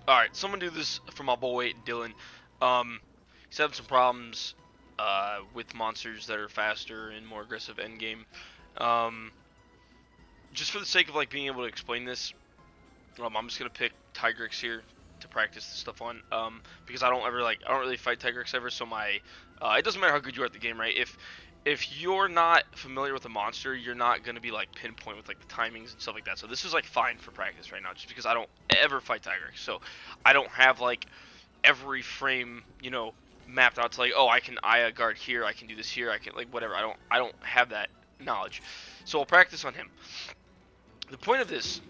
Alright, someone do this for my boy Dylan. He's having some problems with monsters that are faster and more aggressive endgame. Um, just for the sake of like being able to explain this, I'm just gonna pick Tigrex here to practice this stuff on. Because I don't really fight Tigrex ever, so it doesn't matter how good you are at the game, right? If you're not familiar with a monster, you're not gonna be like pinpoint with like the timings and stuff like that. So this is like fine for practice right now, just because I don't ever fight Tigrex, so I don't have like every frame, mapped out to like, oh, I can Aya guard here, I can do this here, I can like whatever. I don't have that knowledge, so I'll practice on him. The point of this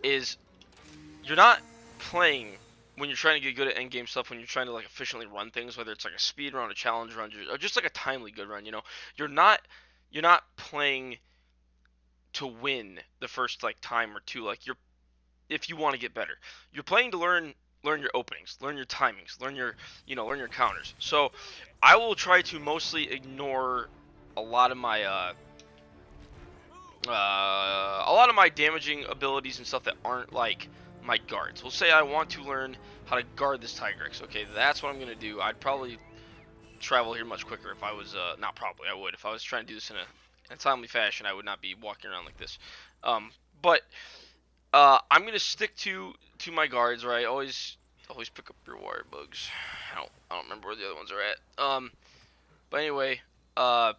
is you're not playing when you're trying to get good at end game stuff, when you're trying to like efficiently run things, whether it's like a speed run, a challenge run, or just like a timely good run. You're not you're not playing to win the first like time or two. Like you're if you want to get better, you're playing to learn your openings, learn your timings, learn your counters. So I will try to mostly ignore a lot of my damaging abilities and stuff that aren't like my guards. We'll say I want to learn how to guard this Tigrex. Okay, that's what I'm gonna do. I'd probably travel here much quicker if I was not probably, I would, if I was trying to do this in a timely fashion. I would not be walking around like this. But I'm gonna stick to my guards, right? Always pick up your wire bugs. I don't remember where the other ones are at. But anyway, uh,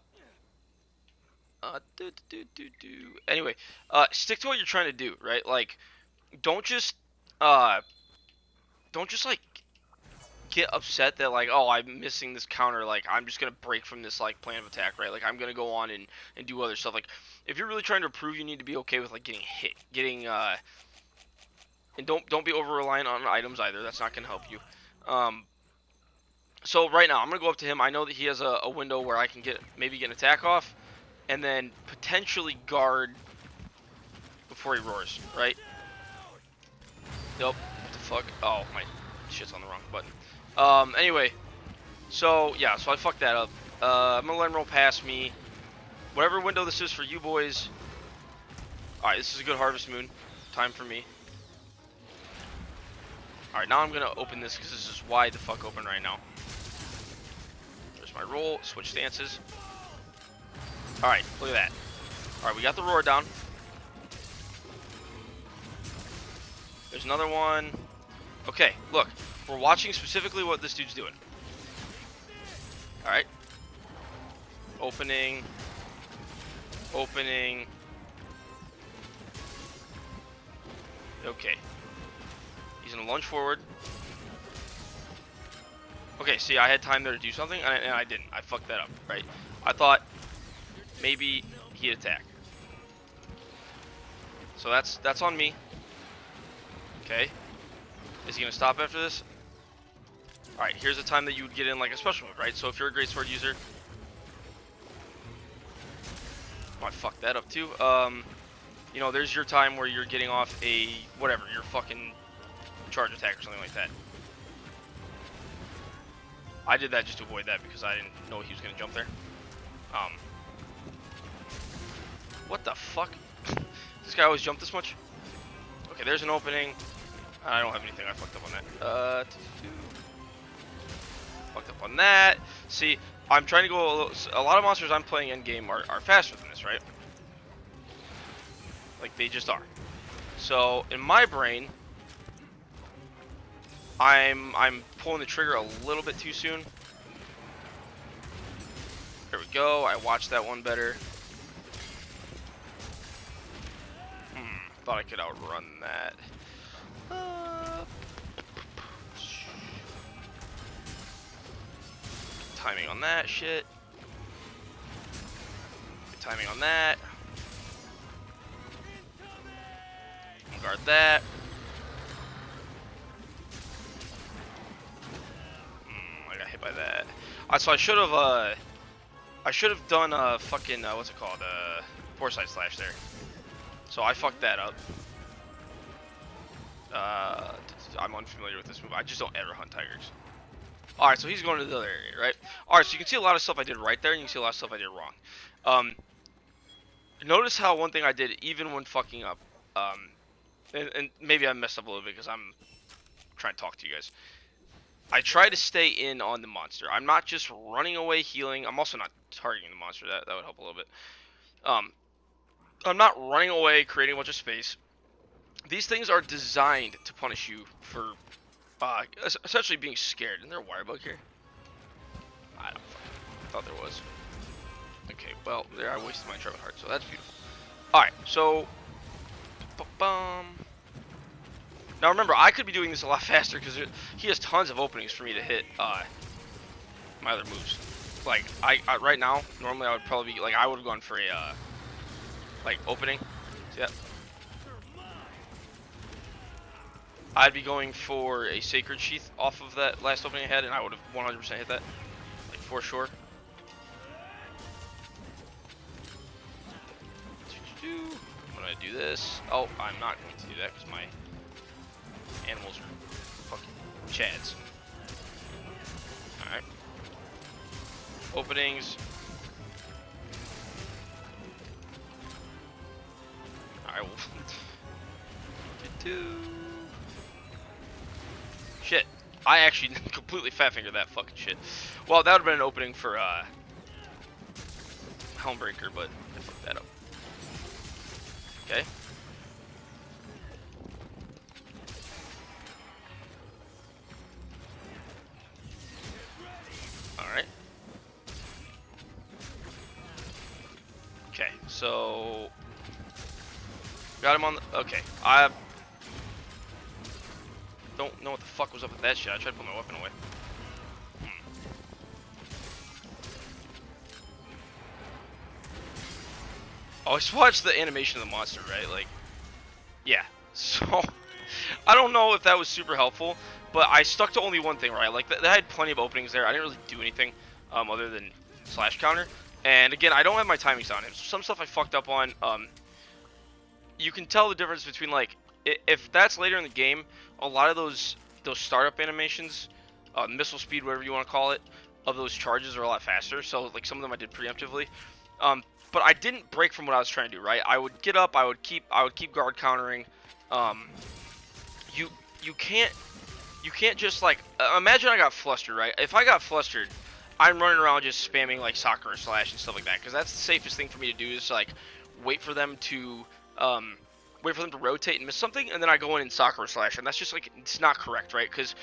anyway, stick to what you're trying to do, right? Like, don't just, uh, don't just like get upset that like, oh, I'm missing this counter. Like, I'm just gonna break from this like plan of attack, right? Like, I'm gonna go on and do other stuff. Like, if you're really trying to improve, you need to be okay with like getting hit, and don't be over reliant on items either. That's not gonna help you. Um, so right now I'm gonna go up to him. I know that he has a window where I can maybe get an attack off, and then potentially guard before he roars, right? Nope. What the fuck? Oh, my shit's on the wrong button. Anyway, so yeah, so I fucked that up. I'm gonna let him roll past me. Whatever window this is for you boys. Alright, this is a good Harvest Moon. Time for me. Alright, now I'm gonna open this because this is wide the fuck open right now. There's my roll. Switch stances. Alright, look at that. Alright, we got the roar down. There's another one. Okay, look. We're watching specifically what this dude's doing. Alright. Opening. Opening. Okay. He's gonna lunge forward. Okay, see, I had time there to do something, and I didn't. I fucked that up, right? I thought maybe he'd attack. So that's on me. Okay. Is he gonna stop after this? Alright, here's a time that you would get in like a special move, right? So if you're a great sword user. Oh, I fucked that up too. There's your time where you're getting off a whatever, your fucking charge attack or something like that. I did that just to avoid that because I didn't know he was gonna jump there. What the fuck? This guy always jump this much? Okay, there's an opening. I don't have anything. I fucked up on that. Fucked up on that. See, I'm trying to go a lot of monsters I'm playing in game are faster than this, right? Like they just are. So in my brain, I'm pulling the trigger a little bit too soon. There we go. I watched that one better. Thought I could outrun that. Timing on that shit. Good timing on that. Guard that. I got hit by that. So I should have done fucking what's it called? Foresight slash there. So I fucked that up. I'm unfamiliar with this move. I just don't ever hunt tigers. Alright, so he's going to the other area, right? Alright, so you can see a lot of stuff I did right there, and you can see a lot of stuff I did wrong. Notice how one thing I did, even when fucking up, and maybe I messed up a little bit because I'm trying to talk to you guys. I try to stay in on the monster. I'm not just running away healing. I'm also not targeting the monster. That would help a little bit. Um, I'm not running away, creating a bunch of space. These things are designed to punish you for essentially being scared. Isn't there a wire bug here? I don't fucking thought there was. Okay, well, there I wasted my Trevor Heart, so that's beautiful. Alright, so... Now remember, I could be doing this a lot faster because he has tons of openings for me to hit my other moves. Like, I right now, normally I would probably be, like, I would have gone for a, like, opening. See that? I'd be going for a Sacred Sheath off of that last opening I had, and I would have 100% hit that. Like, for sure. I'm gonna do this. Oh, I'm not going to do that because my animals are fucking chads. Alright. Openings. Alright, well. Shit. I actually completely fat fingered that fucking shit. Well, that would have been an opening for Helmbreaker, but I fucked that up. Okay. Alright. Okay, so... Got him on the... Okay, I don't know what the fuck was up with that shit. I tried to put my weapon away. Oh, just watch the animation of the monster, right? Like, yeah. So, I don't know if that was super helpful, but I stuck to only one thing, right? Like, I had plenty of openings there. I didn't really do anything other than slash counter. And again, I don't have my timings on him. Some stuff I fucked up on. You can tell the difference between, like, if that's later in the game, a lot of those startup animations, missile speed, whatever you want to call it, of those charges are a lot faster. So, like, some of them I did preemptively. But I didn't break from what I was trying to do, right? I would get up, I would keep guard countering. You can't just, like, imagine I got flustered, right? If I got flustered, I'm running around just spamming like Sakura Slash and stuff like that, because that's the safest thing for me to do is like wait for them to rotate and miss something, and then I go in and Sakura Slash, and that's just like, it's not correct, right? Because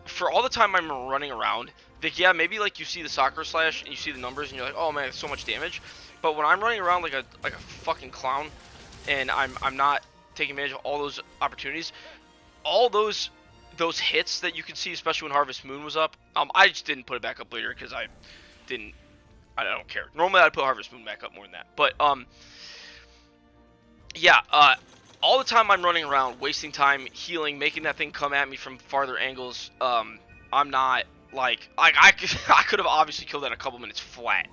for all the time I'm running around, like, yeah, maybe like you see the Sakura Slash and you see the numbers and you're like, oh man, it's so much damage. But when I'm running around like a fucking clown, and I'm not taking advantage of all those opportunities, all those hits that you can see, especially when Harvest Moon was up, I just didn't put it back up later because I don't care. Normally I'd put Harvest Moon back up more than that, but yeah, all the time I'm running around, wasting time healing, making that thing come at me from farther angles. I'm not like I could have obviously killed that in a couple minutes flat.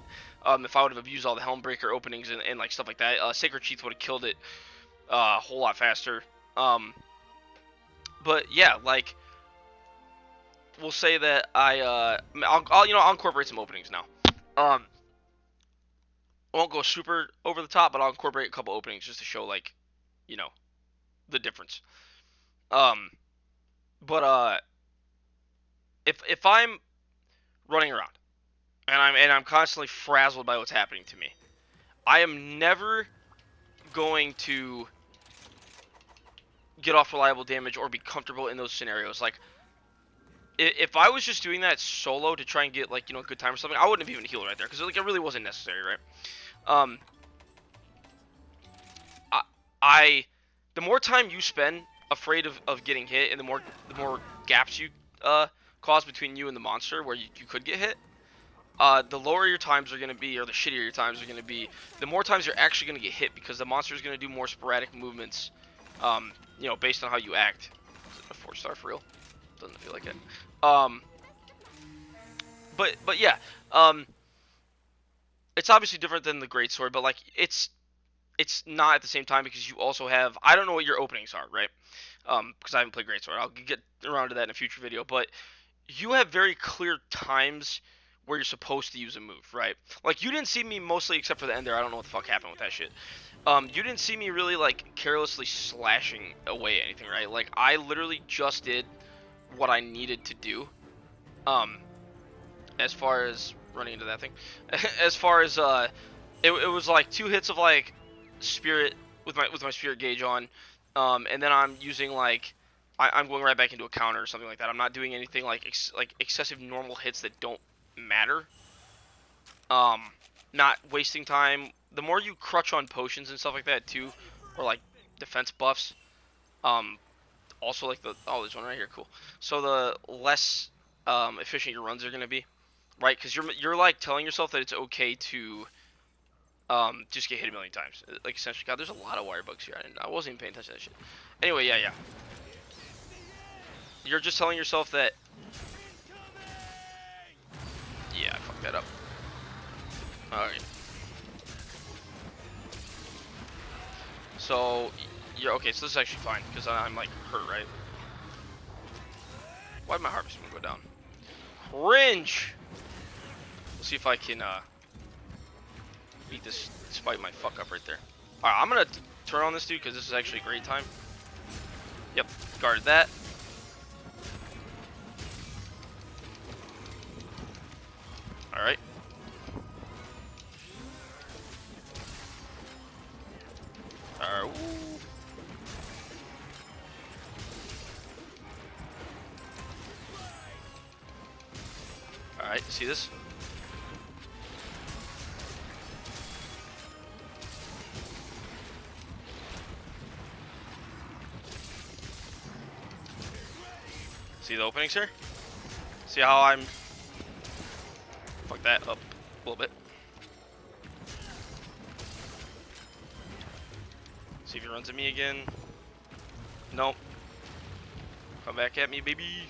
If I would have used all the Helmbreaker openings and like stuff like that. Sacred Sheath would have killed it a whole lot faster. But yeah, like, we'll say that I'll incorporate some openings now. I won't go super over the top, but I'll incorporate a couple openings just to show, like, the difference. But if I'm running around and I'm constantly frazzled by what's happening to me, I am never going to get off reliable damage or be comfortable in those scenarios. Like, if I was just doing that solo to try and get, like, a good time or something, I wouldn't have even healed right there, because, like, it really wasn't necessary, right? The more time you spend afraid of getting hit, and the more gaps you cause between you and the monster where you could get hit, the lower your times are going to be, or the shittier your times are going to be, the more times you're actually going to get hit, because the monster is going to do more sporadic movements, based on how you act. Is it a 4-star for real? Doesn't feel like it. But yeah, it's obviously different than the Greatsword, but like it's not at the same time, because you also have, I don't know what your openings are, right? Because I haven't played Greatsword. I'll get around to that in a future video, but you have very clear times where you're supposed to use a move, right? Like, you didn't see me mostly, except for the end there. I don't know what the fuck happened with that shit. You didn't see me really, like, carelessly slashing away anything, right? Like, I literally just did what I needed to do. As far as running into that thing, as far as it was like 2 hits of like spirit with my spirit gauge on, and then I'm using like I'm going right back into a counter or something like that. I'm not doing anything like excessive normal hits that don't matter. Not wasting time. The more you crutch on potions and stuff like that too, or like defense buffs, also like there's one right here, cool. So the less efficient your runs are gonna be, right? Because you're like telling yourself that it's okay to just get hit a million times. Like, essentially, God, there's a lot of wire bugs here. I wasn't even paying attention to that shit. Anyway, yeah. You're just telling yourself that. Yeah, I fucked that up. Alright. So, you're okay, so this is actually fine, because I'm like hurt, right? Why did my harvest moon go down? Cringe! We'll see if I can beat this despite my fuck up right there. Alright, I'm gonna turn on this dude, because this is actually a great time. Yep, guard that. Alright. Alright. Alright, see this? See the openings here? See how I'm... Fuck that up a little bit. See if he runs at me again. Nope. Come back at me, baby.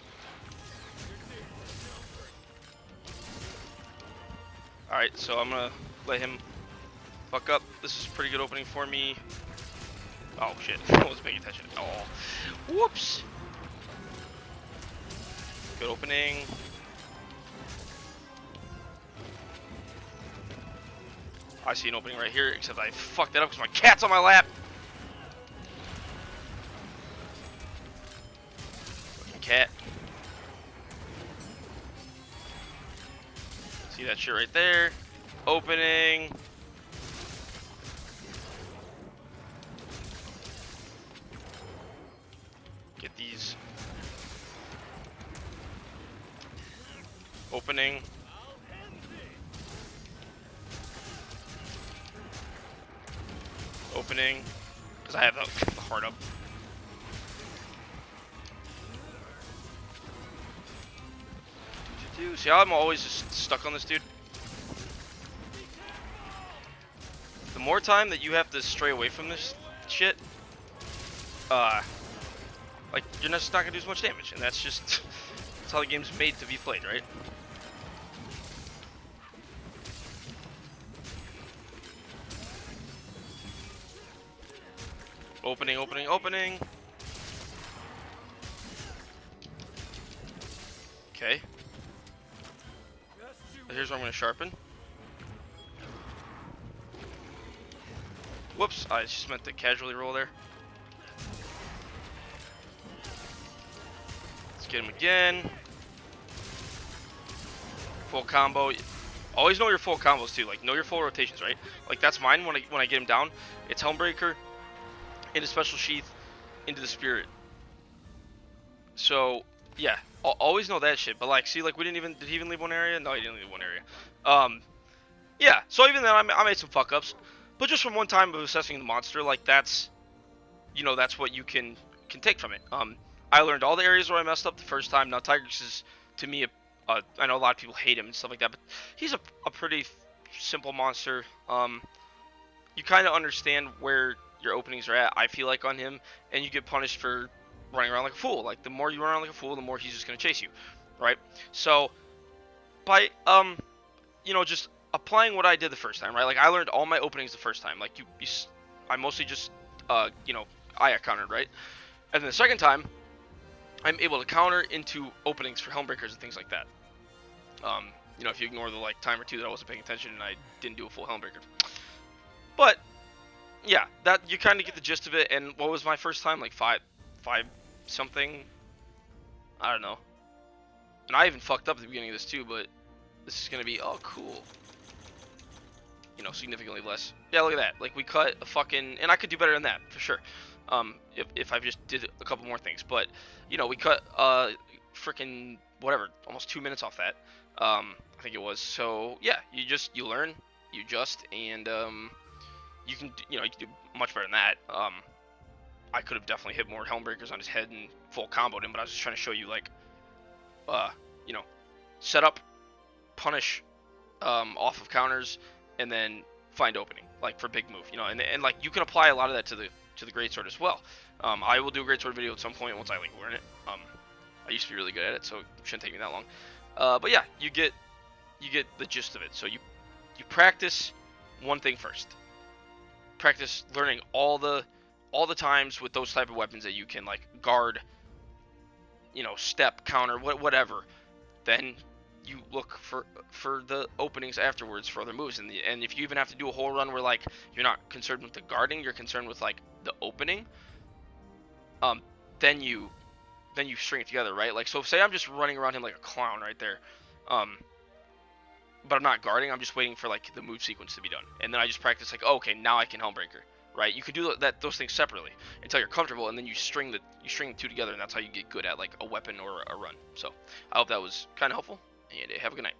Alright, so I'm gonna let him fuck up. This is a pretty good opening for me. Oh shit, I wasn't paying attention at all. Whoops! Good opening. I see an opening right here, except I fucked that up because my cat's on my lap! Fucking cat. See that shit right there? Opening. Get these. Opening. Opening. Because I have the heart up. See how I'm always just stuck on this dude? The more time that you have to stray away from this shit, like, you're just not gonna do as much damage, and that's just that's how the game's made to be played, right? Opening, opening, opening. Okay. Here's where I'm gonna sharpen. Whoops, I just meant to casually roll there. Let's get him again. Full combo. Always know your full combos too. Like, know your full rotations, right? Like, that's mine when I get him down. It's Helmbreaker into Special Sheath into the Spirit. So yeah, always know that shit. But like, see, like, did he even leave one area? No, he didn't leave one area. Yeah. So even then, I made some fuck ups. But just from one time of assessing the monster, like, that's what you can take from it. I learned all the areas where I messed up the first time. Now Tigrex is, to me, I know a lot of people hate him and stuff like that, but he's a pretty simple monster. You kind of understand where your openings are at, I feel like, on him, and you get punished for running around like a fool. Like, the more you run around like a fool, the more he's just gonna chase you, right? So by just applying what I did the first time, right? Like, I learned all my openings the first time. Like, I mostly just Aya countered, right? And then the second time, I'm able to counter into openings for Helmbreakers and things like that. You know, if you ignore the like time or two that I wasn't paying attention and I didn't do a full Helmbreaker. But yeah, that you kind of get the gist of it. And what was my first time? Like five something. I don't know. And I even fucked up at the beginning of this too, but this is gonna be cool. You know, significantly less. Yeah, look at that. Like we cut a fucking, and I could do better than that for sure. If I just did a couple more things, but you know, we cut freaking whatever, almost 2 minutes off that. I think it was. So yeah, you learn, you adjust, and you can you can do much better than that. I could have definitely hit more Helmbreakers on his head and full comboed him, but I was just trying to show you like, you know, set up, punish, off of counters, and then find opening, like for big move, you know, and like you can apply a lot of that to the greatsword as well. I will do a greatsword video at some point once I like learn it. I used to be really good at it, so it shouldn't take me that long. But yeah, you get the gist of it. So you practice one thing first. Practice learning all the times with those type of weapons that you can like guard, you know, step, counter, whatever. Then you look for the openings afterwards for other moves, and if you even have to do a whole run where like you're not concerned with the guarding, you're concerned with like the opening, then you string it together, right? Like, so say I'm just running around him like a clown right there, but I'm not guarding, I'm just waiting for like the move sequence to be done, and then I just practice like, okay, now I can Helmbreaker, right? You could do those things separately until you're comfortable, and then you string the two together, and that's how you get good at like a weapon or a run. So I hope that was kind of helpful, and have a good night.